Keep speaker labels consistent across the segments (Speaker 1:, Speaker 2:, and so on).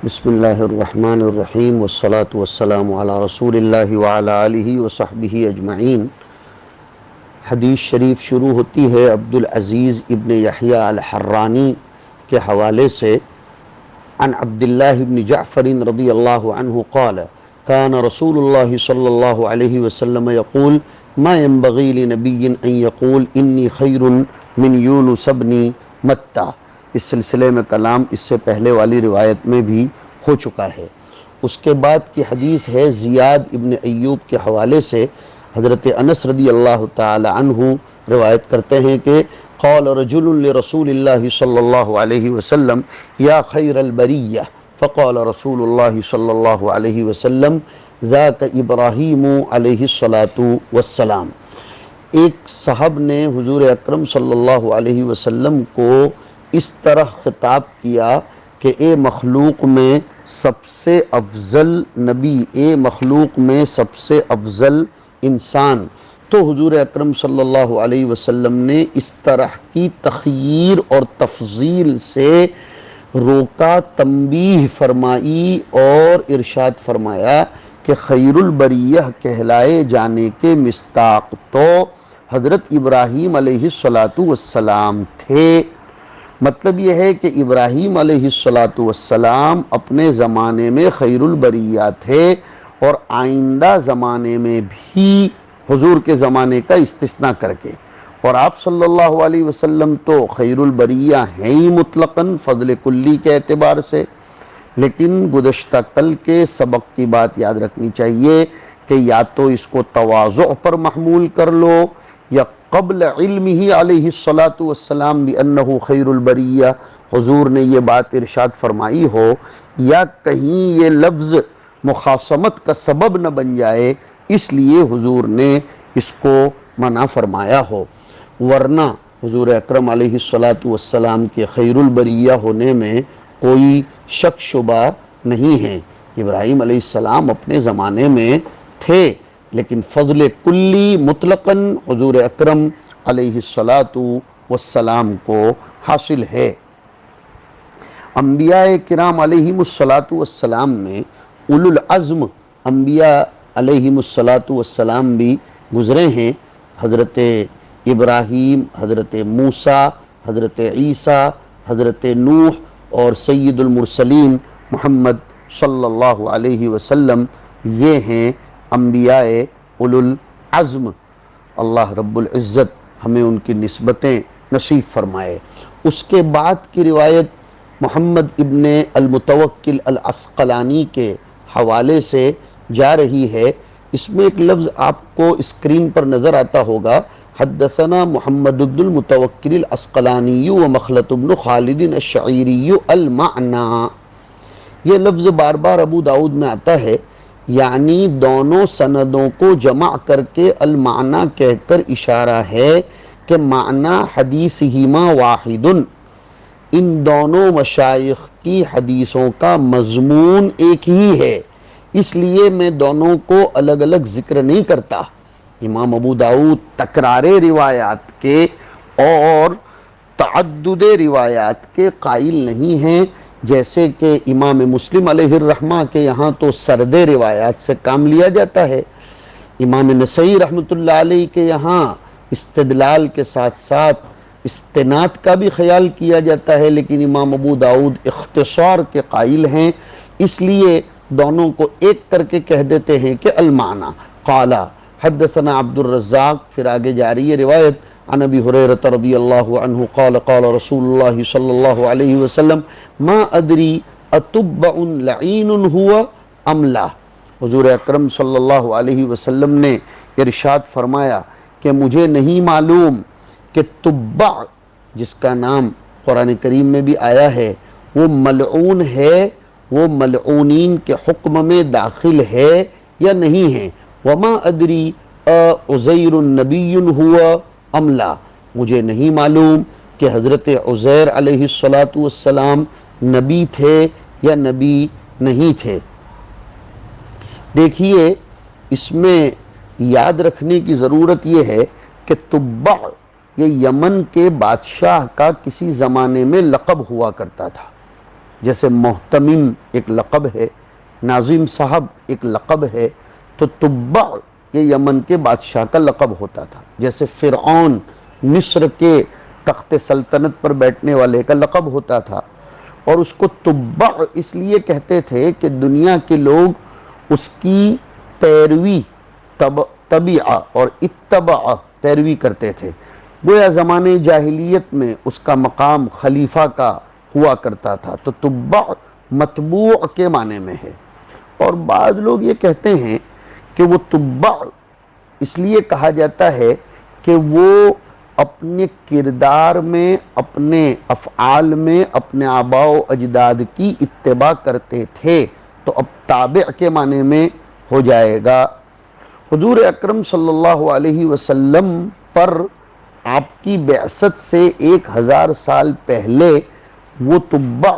Speaker 1: بسم اللہ الرحمن الرحیم والصلاة والسلام علی رسول اللہ وعلی آلہ وصحبہ اجمعین۔ حدیث شریف شروع ہوتی ہے عبدالعزیز ابن یحییٰ الحرانی کے حوالے سے۔ عن عبداللہ بن جعفر رضی اللہ عنہ قال كان رسول اللہ صلی اللہ علیہ وسلم يقول ما ينبغي لنبی ان يقول انی خیر من یونس بن متى۔ اس سلسلے میں کلام اس سے پہلے والی روایت میں بھی ہو چکا ہے۔ اس کے بعد کی حدیث ہے زیاد ابن ایوب کے حوالے سے۔ حضرت انس رضی اللہ تعالی عنہ روایت کرتے ہیں کہ قال رجل لرسول اللہ صلی اللہ علیہ وسلم یا خیر البریہ فقال رسول اللہ صلی اللہ علیہ وسلم ذاک ابراہیم علیہ الصلاۃ والسلام۔ ایک صاحب نے حضور اکرم صلی اللہ علیہ وسلم کو اس طرح خطاب کیا کہ اے مخلوق میں سب سے افضل نبی، اے مخلوق میں سب سے افضل انسان، تو حضور اکرم صلی اللہ علیہ وسلم نے اس طرح کی تخییر اور تفضیل سے روکا، تنبیہ فرمائی اور ارشاد فرمایا کہ خیر البریہ کہلائے جانے کے مستحق تو حضرت ابراہیم علیہ الصلاۃ والسلام تھے۔ مطلب یہ ہے کہ ابراہیم علیہ الصلاۃ والسلام اپنے زمانے میں خیر البریہ تھے، اور آئندہ زمانے میں بھی حضور کے زمانے کا استثناء کر کے، اور آپ صلی اللہ علیہ وسلم تو خیر البریہ ہیں ہی مطلقاً فضل کلی کے اعتبار سے۔ لیکن گزشتہ کل کے سبق کی بات یاد رکھنی چاہیے کہ یا تو اس کو تواضع پر محمول کر لو، یا قبل علمہ علیہ الصلاۃ والسلام بانہ خیر البریہ حضور نے یہ بات ارشاد فرمائی ہو، یا کہیں یہ لفظ مخاصمت کا سبب نہ بن جائے اس لیے حضور نے اس کو منع فرمایا ہو، ورنہ حضور اکرم علیہ الصلاۃ والسلام کے خیر البریہ ہونے میں کوئی شک شبہ نہیں ہے۔ ابراہیم علیہ السلام اپنے زمانے میں تھے، لیکن فضل کلی مطلقاً حضور اکرم علیہ الصلاۃ والسلام کو حاصل ہے۔ انبیاء کرام علیہم الصلاۃ والسلام میں اولو العزم انبیاء علیہم الصلاۃ والسلام بھی گزرے ہیں۔ حضرت ابراہیم، حضرت موسیٰ، حضرت عیسیٰ، حضرت نوح اور سید المرسلین محمد صلی اللہ علیہ وسلم، یہ ہیں انبیاء اولو العزم۔ اللہ رب العزت ہمیں ان کی نسبتیں نصیب فرمائے۔ اس کے بعد کی روایت محمد ابن المتوکل العسقلانی کے حوالے سے جا رہی ہے۔ اس میں ایک لفظ آپ کو اسکرین پر نظر آتا ہوگا، حدثنا محمد بن المتوکل العسقلانی و مخلط بن خالد الشعیری المعنی۔ یہ لفظ بار بار ابو داؤد میں آتا ہے، یعنی دونوں سندوں کو جمع کر کے المعنی کہہ کر اشارہ ہے کہ معنی حدیثہما واحد، ان دونوں مشائخ کی حدیثوں کا مضمون ایک ہی ہے، اس لیے میں دونوں کو الگ الگ ذکر نہیں کرتا۔ امام ابو داؤد تکرار روایات کے اور تعدد روایات کے قائل نہیں ہیں، جیسے کہ امام مسلم علیہ الرحمہ کے یہاں تو سرد روایات سے کام لیا جاتا ہے، امام نسائی رحمۃ اللہ علیہ کے یہاں استدلال کے ساتھ ساتھ استناد کا بھی خیال کیا جاتا ہے، لیکن امام ابو داؤد اختصار کے قائل ہیں، اس لیے دونوں کو ایک کر کے کہہ دیتے ہیں کہ المعنی۔ قال حدثنا عبد الرزاق، پھر آگے جاری ہے روایت، عن ابی ہریرہ رضی اللہ عنہ قال قال رسول اللہ صلی اللہ علیہ وسلم ما ادری اتبع لعین ہوا ام لا۔ حضور اکرم صلی اللہ علیہ وسلم نے ارشاد فرمایا کہ مجھے نہیں معلوم کہ تبع جس کا نام قرآن کریم میں بھی آیا ہے وہ ملعون ہے، وہ ملعونین کے حکم میں داخل ہے یا نہیں ہے۔ وما ادری عزیر نبی ہوا ام لا، مجھے نہیں معلوم کہ حضرت عزیر علیہ الصلاۃ والسلام نبی تھے یا نبی نہیں تھے۔ دیکھیے اس میں یاد رکھنے کی ضرورت یہ ہے کہ تبع یہ یمن کے بادشاہ کا کسی زمانے میں لقب ہوا کرتا تھا۔ جیسے محتمم ایک لقب ہے، ناظم صاحب ایک لقب ہے، تو تبع یہ یمن کے بادشاہ کا لقب ہوتا تھا۔ جیسے فرعون مصر کے تخت سلطنت پر بیٹھنے والے کا لقب ہوتا تھا، اور اس کو تبع اس لیے کہتے تھے کہ دنیا کے لوگ اس کی پیروی طبیعہ اور اتباع پیروی کرتے تھے۔ گویا زمانے جاہلیت میں اس کا مقام خلیفہ کا ہوا کرتا تھا، تو تبع متبوع کے معنی میں ہے۔ اور بعض لوگ یہ کہتے ہیں کہ وہ تبع اس لیے کہا جاتا ہے کہ وہ اپنے کردار میں، اپنے افعال میں اپنے آباء و اجداد کی اتباع کرتے تھے، تو اب تابع کے معنی میں ہو جائے گا۔ حضور اکرم صلی اللہ علیہ وسلم پر آپ کی بعثت سے 1000 سال پہلے وہ تبع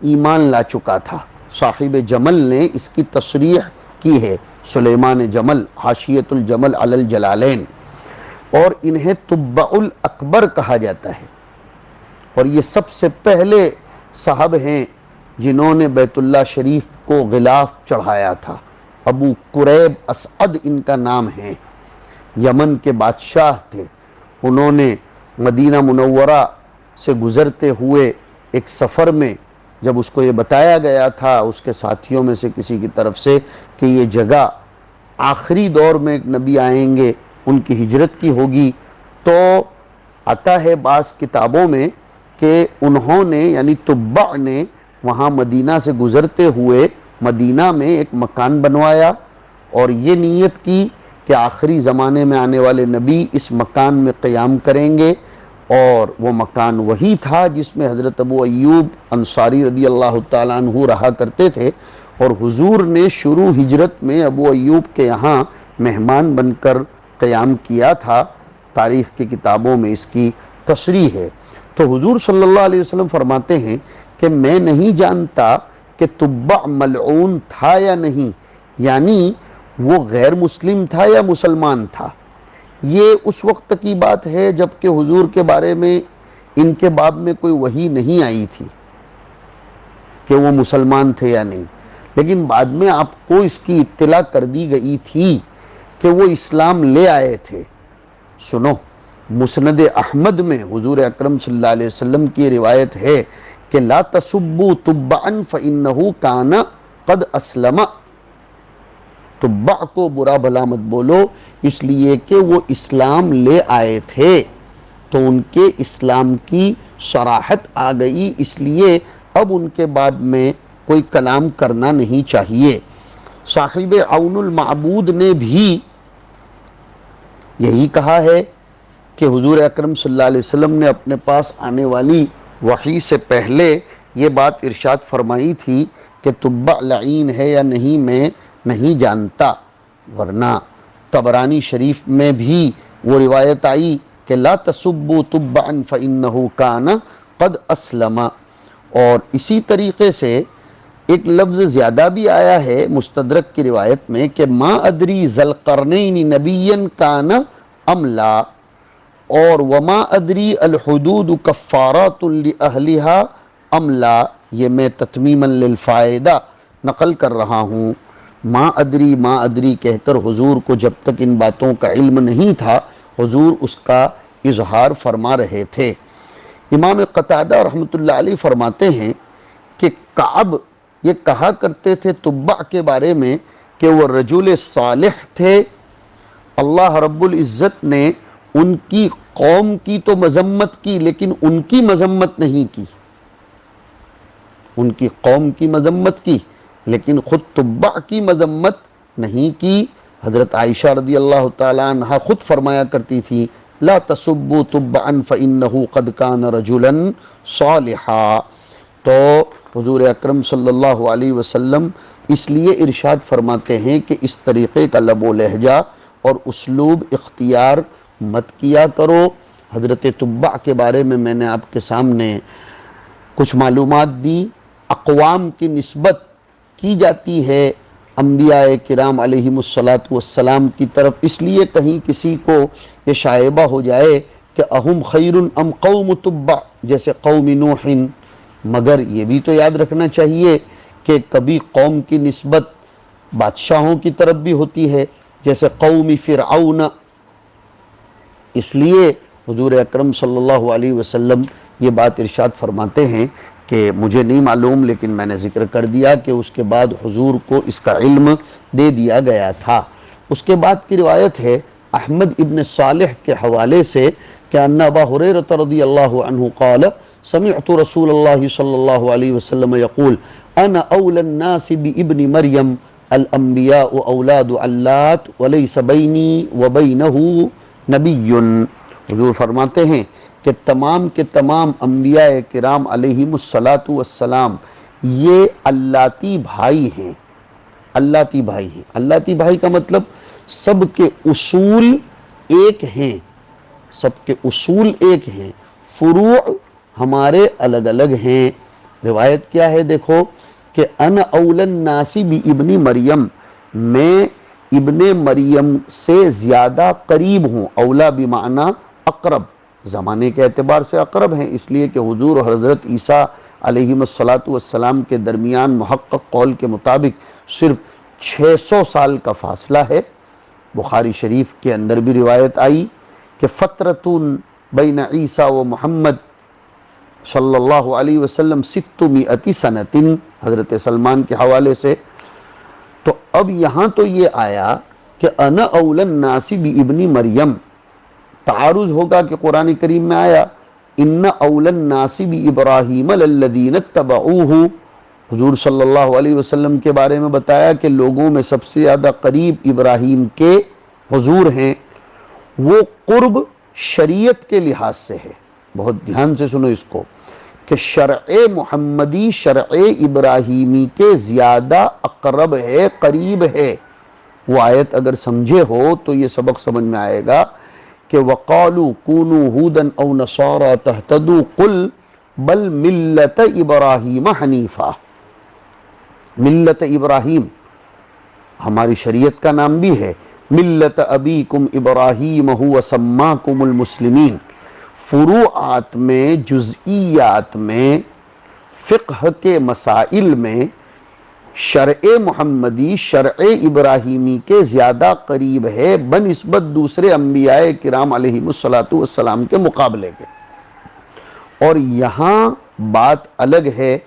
Speaker 1: ایمان لا چکا تھا۔ صاحب جمل نے اس کی تصریح کی ہے، سلیمان جمل، حاشیۃ الجمل علی الجلالین، اور انہیں تبع الاکبر کہا جاتا ہے۔ اور یہ سب سے پہلے صاحب ہیں جنہوں نے بیت اللہ شریف کو غلاف چڑھایا تھا۔ ابو قریب اسعد ان کا نام ہے، یمن کے بادشاہ تھے۔ انہوں نے مدینہ منورہ سے گزرتے ہوئے ایک سفر میں جب اس کو یہ بتایا گیا تھا اس کے ساتھیوں میں سے کسی کی طرف سے کہ یہ جگہ آخری دور میں ایک نبی آئیں گے، ان کی ہجرت کی ہوگی، تو آتا ہے بعض کتابوں میں کہ انہوں نے یعنی تبع نے وہاں مدینہ سے گزرتے ہوئے مدینہ میں ایک مکان بنوایا اور یہ نیت کی کہ آخری زمانے میں آنے والے نبی اس مکان میں قیام کریں گے، اور وہ مکان وہی تھا جس میں حضرت ابو ایوب انصاری رضی اللہ تعالیٰ عنہ رہا کرتے تھے، اور حضور نے شروع ہجرت میں ابو ایوب کے یہاں مہمان بن کر قیام کیا تھا۔ تاریخ کی کتابوں میں اس کی تصریح ہے۔ تو حضور صلی اللہ علیہ وسلم فرماتے ہیں کہ میں نہیں جانتا کہ تبع ملعون تھا یا نہیں، یعنی وہ غیر مسلم تھا یا مسلمان تھا۔ یہ اس وقت کی بات ہے جب کہ حضور کے بارے میں ان کے باب میں کوئی وحی نہیں آئی تھی کہ وہ مسلمان تھے یا نہیں، لیکن بعد میں آپ کو اس کی اطلاع کر دی گئی تھی کہ وہ اسلام لے آئے تھے۔ سنو، مسند احمد میں حضور اکرم صلی اللہ علیہ وسلم کی روایت ہے کہ لا تسبوا تبعا فإنه كان قد اسلم، تبع کو برا بھلا مت بولو اس لیے کہ وہ اسلام لے آئے تھے، تو ان کے اسلام کی صراحت آ گئی، اس لیے اب ان کے بعد میں کوئی کلام کرنا نہیں چاہیے۔ صاحب عون المعبود نے بھی یہی کہا ہے کہ حضور اکرم صلی اللہ علیہ وسلم نے اپنے پاس آنے والی وحی سے پہلے یہ بات ارشاد فرمائی تھی کہ تبع لعین ہے یا نہیں میں نہیں جانتا، ورنہ طبرانی شریف میں بھی وہ روایت آئی کہ لا تسبوا تبعا فإنه كان قد اسلم۔ اور اسی طریقے سے ایک لفظ زیادہ بھی آیا ہے مستدرک کی روایت میں کہ ما ادری ذی القرنین نبیا کان ام لا، اور وما ادری الحدود کفارات لأہلها ام لا، یہ میں تتمیما للفائدہ نقل کر رہا ہوں۔ ما ادری کہہ کر حضور کو جب تک ان باتوں کا علم نہیں تھا حضور اس کا اظہار فرما رہے تھے۔ امام قتادہ رحمۃ اللہ علیہ فرماتے ہیں کہ کعب یہ کہا کرتے تھے تبع کے بارے میں کہ وہ رجل صالح تھے، اللہ رب العزت نے ان کی قوم کی تو مذمت کی لیکن ان کی مذمت نہیں کی، ان کی قوم کی مذمت کی لیکن خود تبع کی مذمت نہیں کی۔ حضرت عائشہ رضی اللہ تعالیٰ عنہ خود فرمایا کرتی تھی لا تسبوا تبعا فإنه قد كان رجلا صالحا۔ تو حضور اکرم صلی اللہ علیہ وسلم اس لیے ارشاد فرماتے ہیں کہ اس طریقے کا لب و لہجہ اور اسلوب اختیار مت کیا کرو۔ حضرت تبع کے بارے میں نے آپ کے سامنے کچھ معلومات دی۔ اقوام کی نسبت کی جاتی ہے انبیاء کرام علیہم السلام کی طرف، اس لیے کہیں کسی کو یہ شائبہ ہو جائے کہ اہم خیر ام قوم تبع، جیسے قوم نوح، مگر یہ بھی تو یاد رکھنا چاہیے کہ کبھی قوم کی نسبت بادشاہوں کی طرف بھی ہوتی ہے، جیسے قوم فرعون۔ اس لیے حضور اکرم صلی اللہ علیہ وسلم یہ بات ارشاد فرماتے ہیں کہ مجھے نہیں معلوم لیکن میں نے ذکر کر دیا کہ اس کے بعد حضور کو اس کا علم دے دیا گیا تھا۔ اس کے بعد کی روایت ہے احمد ابن صالح کے حوالے سے کہ ان ابا ہریرہ رضی اللہ عنہ قال سمعت رسول اللہ صلی اللہ علیہ وسلم یقول انا اولی الناس بابن مریم الانبیاء اولاد علات ولیس بینی وبینہ نبی۔ حضور فرماتے ہیں کہ تمام کے تمام انبیاء کرام علیہم السلام یہ اللاتی بھائی ہیں۔ اللاتی بھائی ہیں، اللاتی بھائی کا مطلب سب کے اصول ایک ہیں، سب کے اصول ایک ہیں، فروع ہمارے الگ الگ ہیں۔ روایت کیا ہے دیکھو کہ انا اولی الناس بابن مریم، میں ابن مریم سے زیادہ قریب ہوں۔ اولا بمعنی اقرب، زمانے کے اعتبار سے اقرب ہیں، اس لیے کہ حضور اور حضرت عیسیٰ علیہ السلام کے درمیان محقق قول کے مطابق صرف 600 سال کا فاصلہ ہے۔ بخاری شریف کے اندر بھی روایت آئی کہ فترتun بین عیسیٰ و محمد صلی اللہ علیہ وسلم 600 سنۃ، حضرت سلمان کے حوالے سے۔ تو اب یہاں تو یہ آیا کہ انا اولی الناس بابن مریم، تعارض ہوگا کہ قرآن کریم میں آیا ان اولی الناس بابراہیم للذین اتبعوہ، حضور صلی اللہ علیہ وسلم کے بارے میں بتایا کہ لوگوں میں سب سے زیادہ قریب ابراہیم کے حضور ہیں۔ وہ قرب شریعت کے لحاظ سے ہے، بہت دھیان سے سنو اس کو، کہ شرع محمدی شرع ابراہیمی کے زیادہ اقرب ہے، قریب ہے۔ وہ آیت اگر سمجھے ہو تو یہ سبق سمجھ میں آئے گا کہ وَقَالُوا كُونُوا هُودًا أَوْ نَصَارَىٰ تَهْتَدُوا قُلْ بَلْ مِلَّةَ إِبْرَاهِيمَ حنیفہ۔ ملت ابراہیم ہماری شریعت کا نام بھی ہے، ملت ابیکم ابراہیم هو سماکم المسلمین۔ فروعات میں، جزئیات میں، فقہ کے مسائل میں شرع محمدی شرع ابراہیمی کے زیادہ قریب ہے بنسبت دوسرے انبیاء کرام علیہم السلام کے مقابلے کے۔ اور یہاں بات الگ ہے،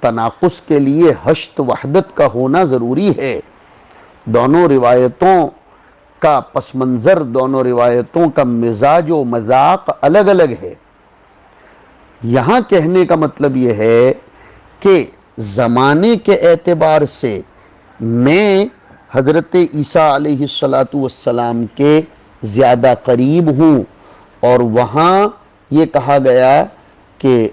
Speaker 1: تناقض کے لیے حشت وحدت کا ہونا ضروری ہے۔ دونوں روایتوں کا پس منظر، دونوں روایتوں کا مزاج و مذاق الگ الگ ہے۔ یہاں کہنے کا مطلب یہ ہے کہ زمانے کے اعتبار سے میں حضرت عیسیٰ علیہ السلام کے زیادہ قریب ہوں، اور وہاں یہ کہا گیا کہ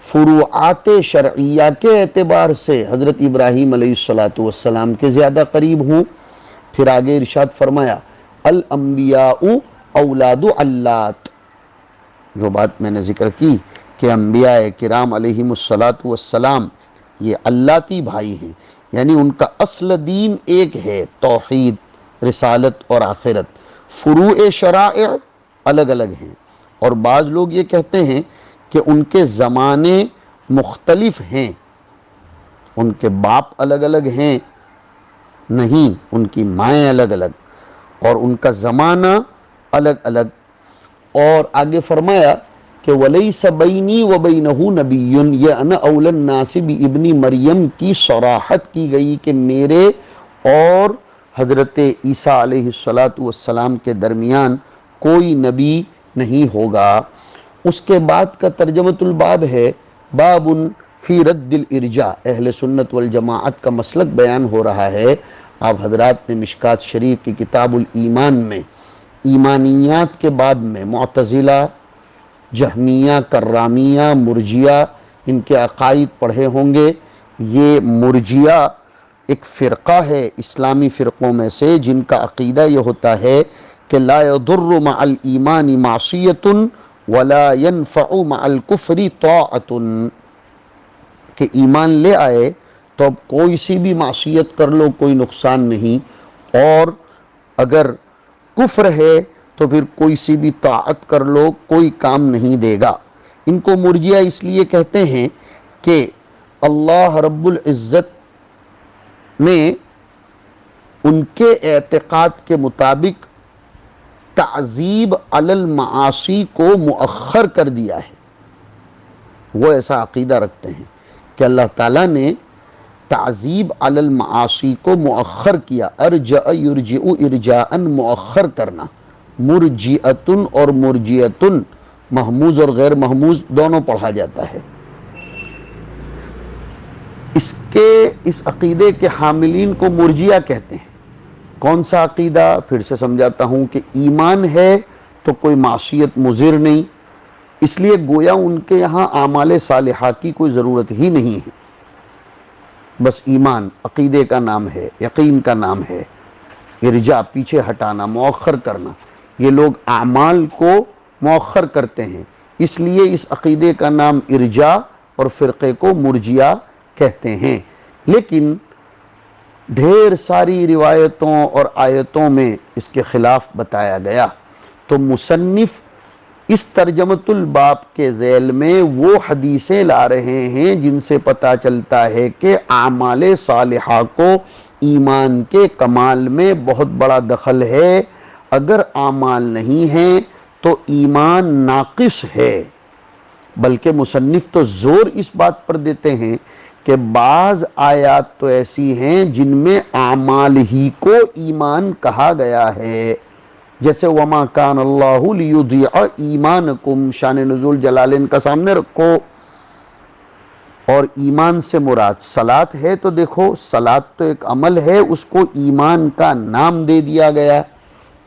Speaker 1: فروعات شرعیہ کے اعتبار سے حضرت ابراہیم علیہ السلام کے زیادہ قریب ہوں۔ پھر آگے ارشاد فرمایا الانبیاء اولاد علات، جو بات میں نے ذکر کی کہ انبیاء کرام علیہم السلام یہ اللاتی بھائی ہیں، یعنی ان کا اصل دین ایک ہے، توحید، رسالت اور آخرت۔ فروع شرائع الگ الگ ہیں، اور بعض لوگ یہ کہتے ہیں کہ ان کے زمانے مختلف ہیں، ان کے باپ الگ الگ ہیں، نہیں، ان کی مائیں الگ الگ اور ان کا زمانہ الگ الگ۔ اور آگے فرمایا کہ وَلَيْسَ بَيْنِي وَبَيْنَهُ نَبِيٌّ، یہ انا اولی الناس بابن مریم کی صراحت کی گئی کہ میرے اور حضرت عیسیٰ علیہ السلام کے درمیان کوئی نبی نہیں ہوگا۔ اس کے بعد کا ترجمۃ الباب ہے باب فی رد الارجاء، اہل سنت والجماعت کا مسلک بیان ہو رہا ہے۔ آپ حضرات نے مشکات شریف کی کتاب الایمان میں ایمانیات کے باب میں معتزلہ، جہمیہ، کرامیہ، مرجیہ، ان کے عقائد پڑھے ہوں گے۔ یہ مرجیہ ایک فرقہ ہے اسلامی فرقوں میں سے، جن کا عقیدہ یہ ہوتا ہے کہ لا يضر مع الایمان معصیۃ ولا ينفع مع الکفر طاعۃ، کہ ایمان لے آئے تو اب کوئی سی بھی معصیت کر لو کوئی نقصان نہیں، اور اگر کفر ہے تو پھر کوئی سی بھی طاعت کر لو کوئی کام نہیں دے گا۔ ان کو مرجیہ اس لیے کہتے ہیں کہ اللہ رب العزت نے ان کے اعتقاد کے مطابق تعذیب علی المعاصی کو مؤخر کر دیا ہے. وہ ایسا عقیدہ رکھتے ہیں کہ اللہ تعالیٰ نے تعذیب علی المعاصی کو مؤخر کیا. ارجع یرجع ارجاء مؤخر کرنا. مرجئتن اور مرجئتن محموز اور غیر محموز دونوں پڑھا جاتا ہے. اس عقیدے کے حاملین کو مرجئہ کہتے ہیں. کون سا عقیدہ؟ پھر سے سمجھاتا ہوں کہ ایمان ہے تو کوئی معصیت مضر نہیں، اس لیے گویا ان کے یہاں اعمال صالحہ کی کوئی ضرورت ہی نہیں ہے. بس ایمان عقیدے کا نام ہے، یقین کا نام ہے. ارجاء پیچھے ہٹانا، مؤخر کرنا، یہ لوگ اعمال کو مؤخر کرتے ہیں، اس لیے اس عقیدے کا نام ارجاء اور فرقے کو مرجئہ کہتے ہیں. لیکن ڈھیر ساری روایتوں اور آیتوں میں اس کے خلاف بتایا گیا. تو مصنف اس ترجمۃ الباب کے ذیل میں وہ حدیثیں لا رہے ہیں جن سے پتہ چلتا ہے کہ اعمال صالحہ کو ایمان کے کمال میں بہت بڑا دخل ہے. اگر اعمال نہیں ہیں تو ایمان ناقص ہے. بلکہ مصنف تو زور اس بات پر دیتے ہیں کہ بعض آیات تو ایسی ہیں جن میں اعمال ہی کو ایمان کہا گیا ہے. جیسے وَمَا كَانَ اللَّهُ لِيُضِيعَ إِيمَانَكُمْ، شان نزول جلالین کا سامنے رکھو. اور ایمان سے مراد صلاۃ ہے، تو دیکھو صلاۃ تو ایک عمل ہے، اس کو ایمان کا نام دے دیا گیا.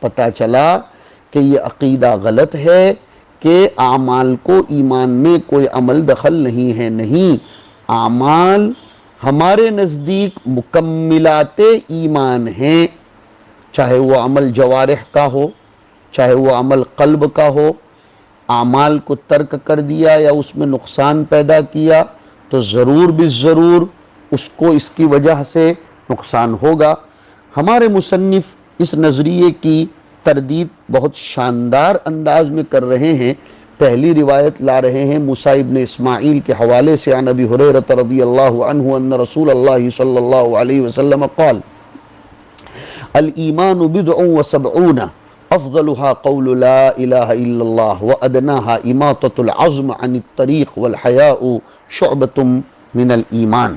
Speaker 1: پتہ چلا کہ یہ عقیدہ غلط ہے کہ اعمال کو ایمان میں کوئی عمل دخل نہیں ہے. نہیں، اعمال ہمارے نزدیک مکملات ایمان ہیں، چاہے وہ عمل جوارح کا ہو، چاہے وہ عمل قلب کا ہو. اعمال کو ترک کر دیا یا اس میں نقصان پیدا کیا تو ضرور بالضرور اس کو اس کی وجہ سے نقصان ہوگا. ہمارے مصنف اس نظریے کی تردید بہت شاندار انداز میں کر رہے ہیں. پہلی روایت لا رہے ہیں موسیٰ ابن اسماعیل کے حوالے سے عن ابی ہریرہ رضی اللہ عنہ ان رسول اللہ صلی اللہ علیہ وسلم قال الایمان بضع وسبعون افضلها قول لا الہ الا اللہ وادناها اماطۃ العظم عن الطریق والحیاء شعبۃ من الایمان.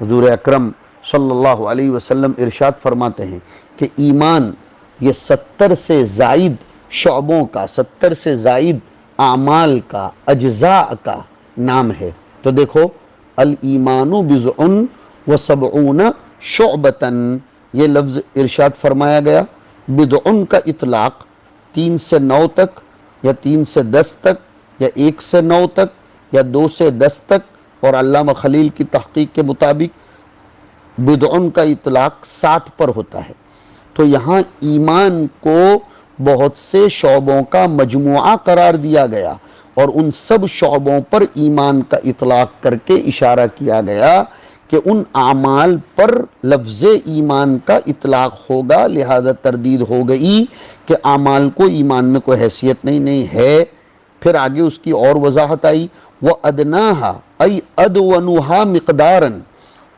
Speaker 1: حضور اکرم صلی اللہ علیہ وسلم ارشاد فرماتے ہیں کہ ایمان یہ 70 سے زائد شعبوں کا، 70 سے زائد اعمال کا، اجزاء کا نام ہے. تو دیکھو الایمان بضع وسبعون شعبۃ، یہ لفظ ارشاد فرمایا گیا. بضع کا اطلاق 3 سے 9 تک یا 3 سے 10 تک یا 1 سے 9 تک یا 2 سے 10 تک، اور علامہ خلیل کی تحقیق کے مطابق بضع کا اطلاق 60 پر ہوتا ہے. تو یہاں ایمان کو بہت سے شعبوں کا مجموعہ قرار دیا گیا اور ان سب شعبوں پر ایمان کا اطلاق کر کے اشارہ کیا گیا کہ ان اعمال پر لفظ ایمان کا اطلاق ہوگا. لہذا تردید ہو گئی کہ اعمال کو ایمان میں کوئی حیثیت نہیں ہے. پھر آگے اس کی اور وضاحت آئی وَأَدْنَاهَا أَيْ أَدْوَنُهَا مِقْدَارًا،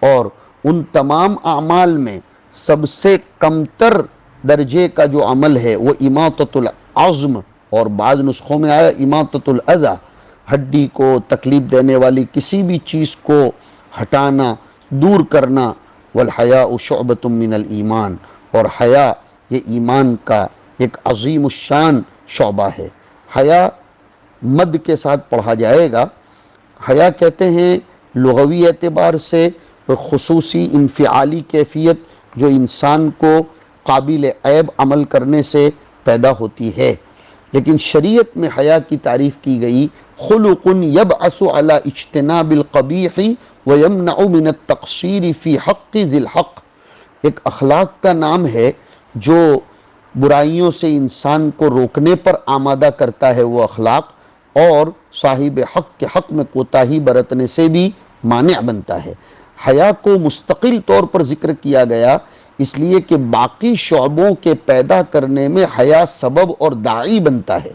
Speaker 1: اور ان تمام اعمال میں سب سے کمتر درجے کا جو عمل ہے وہ اماطۃ العظم، اور بعض نسخوں میں آیا اماطۃ الاذى، ہڈی کو تکلیف دینے والی کسی بھی چیز کو ہٹانا، دور کرنا. والحیاء شعبۃ من الایمان، اور حیا یہ ایمان کا ایک عظیم الشان شعبہ ہے. حیا مد کے ساتھ پڑھا جائے گا. حیا کہتے ہیں لغوی اعتبار سے خصوصی انفعالی کیفیت جو انسان کو قابل عیب عمل کرنے سے پیدا ہوتی ہے. لیکن شریعت میں حیا کی تعریف کی گئی خلق یبعث علی اجتناب القبیح ویمنع من التقصیر فی حق ذی الحق، ایک اخلاق کا نام ہے جو برائیوں سے انسان کو روکنے پر آمادہ کرتا ہے وہ اخلاق، اور صاحب حق کے حق میں کوتاہی برتنے سے بھی مانع بنتا ہے. حیا کو مستقل طور پر ذکر کیا گیا اس لیے کہ باقی شعبوں کے پیدا کرنے میں حیا سبب اور داعی بنتا ہے.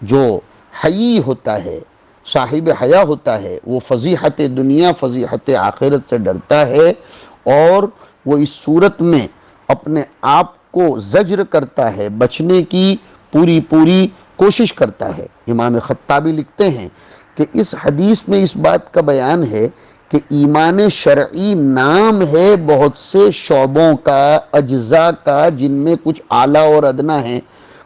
Speaker 1: جو حیی ہوتا ہے، صاحب حیا ہوتا ہے وہ فضیحت دنیا فضیحت آخرت سے ڈرتا ہے، اور وہ اس صورت میں اپنے آپ کو زجر کرتا ہے، بچنے کی پوری کوشش کرتا ہے۔ امام خطابی لکھتے ہیں کہ اس حدیث میں اس بات کا بیان ہے کہ ایمان شرعی نام ہے بہت سے شعبوں کا، اجزاء کا، جن میں کچھ اعلیٰ اور ادنا ہیں،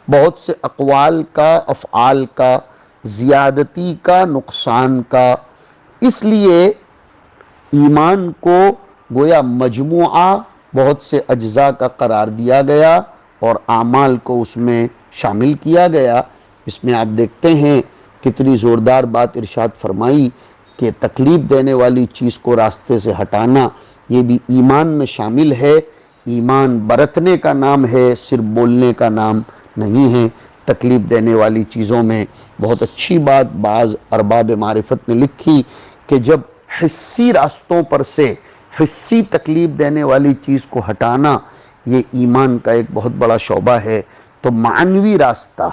Speaker 1: بہت سے اقوال کا، افعال کا، زیادتی کا، نقصان کا۔ اس لیے ایمان کو گویا مجموعہ بہت سے اجزاء کا قرار دیا گیا اور اعمال کو اس میں شامل کیا گیا۔ اس میں آپ دیکھتے ہیں کتنی زوردار بات ارشاد فرمائی کہ تکلیف دینے والی چیز کو راستے سے ہٹانا یہ بھی ایمان میں شامل ہے۔ ایمان برتنے کا نام ہے، صرف بولنے کا نام نہیں ہے۔ تکلیف دینے والی چیزوں میں بہت اچھی بات بعض ارباب معرفت نے لکھی کہ جب حسی راستوں پر سے حسی تکلیف دینے والی چیز کو ہٹانا یہ ایمان کا ایک بہت بڑا شعبہ ہے، تو معنوی راستہ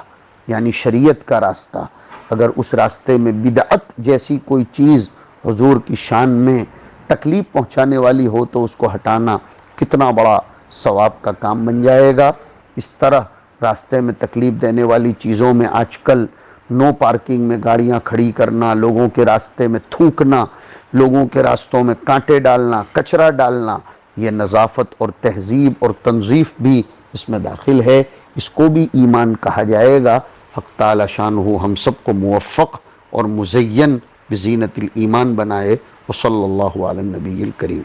Speaker 1: یعنی شریعت کا راستہ، اگر اس راستے میں بدعت جیسی کوئی چیز حضور کی شان میں تکلیف پہنچانے والی ہو تو اس کو ہٹانا کتنا بڑا ثواب کا کام بن جائے گا۔ اس طرح راستے میں تکلیف دینے والی چیزوں میں آج کل نو پارکنگ میں گاڑیاں کھڑی کرنا، لوگوں کے راستے میں تھوکنا، لوگوں کے راستوں میں کانٹے ڈالنا، کچرا ڈالنا، یہ نظافت اور تہذیب اور تنظیف بھی اس میں داخل ہے، اس کو بھی ایمان کہا جائے گا۔ حق تعالی شانہ ہم سب کو موفق اور مزین بزینت الایمان بنائے۔ وصلی اللہ علی النبی الکریم۔